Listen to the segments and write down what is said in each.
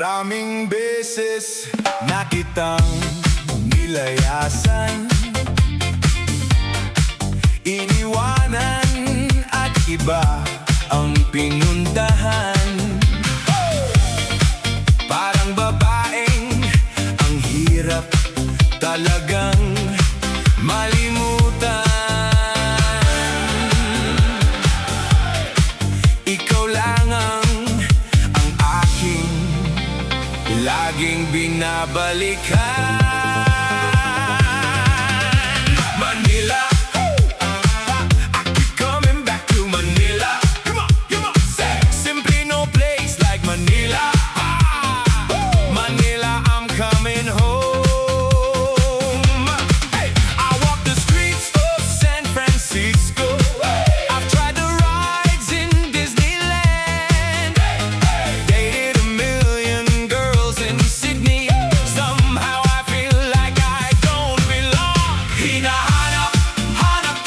Maraming beses na kitang nilayasan, iniwanan at iba ang pinuntahan. Parang babaeng ang hirap talagang malimutan. Ikaw lang ang aking laging binabalikan. Manila, I keep coming back to Manila. Come on, say, simply no place like Manila. Manila, I'm coming home. Hey, I walk the streets of San Francisco. I've tried the rides in Disneyland. Dated a million girls in Sydney. Somehow I feel like I don't belong. Hinahanap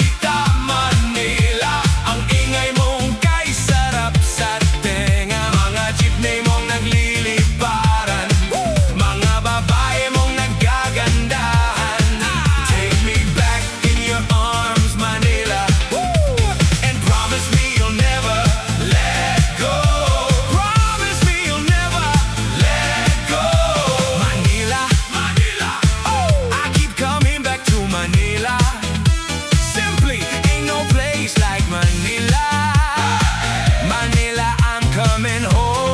kita, Manila. Ang ingay mong kay sarap sa tenga. Mga jeepney mong nagliliparan, mga babae mong nagagandahan. Take me back in your arms, Manila, and promise me you'll never let go. Promise me you'll never let go. Manila, I keep coming back to Manila. Simply ain't no place like Manila. Manila, I'm coming home.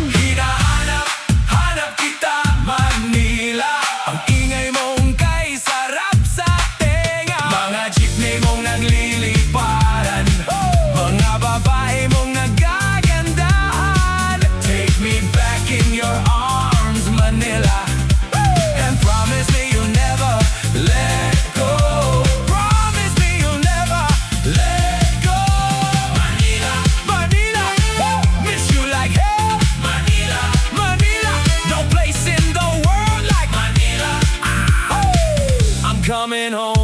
Hinahanap kita, Manila. Ang ingay mong kay sarap sa tenga. Mga jeepney mong nagliliparan, mga babae mong nagagandahan. Take me back in your arms, Manila, and promise me you'll never let go. Promise me you'll never let go. Manila, miss you like hell. Manila, no place in the world like Manila. I'm coming home.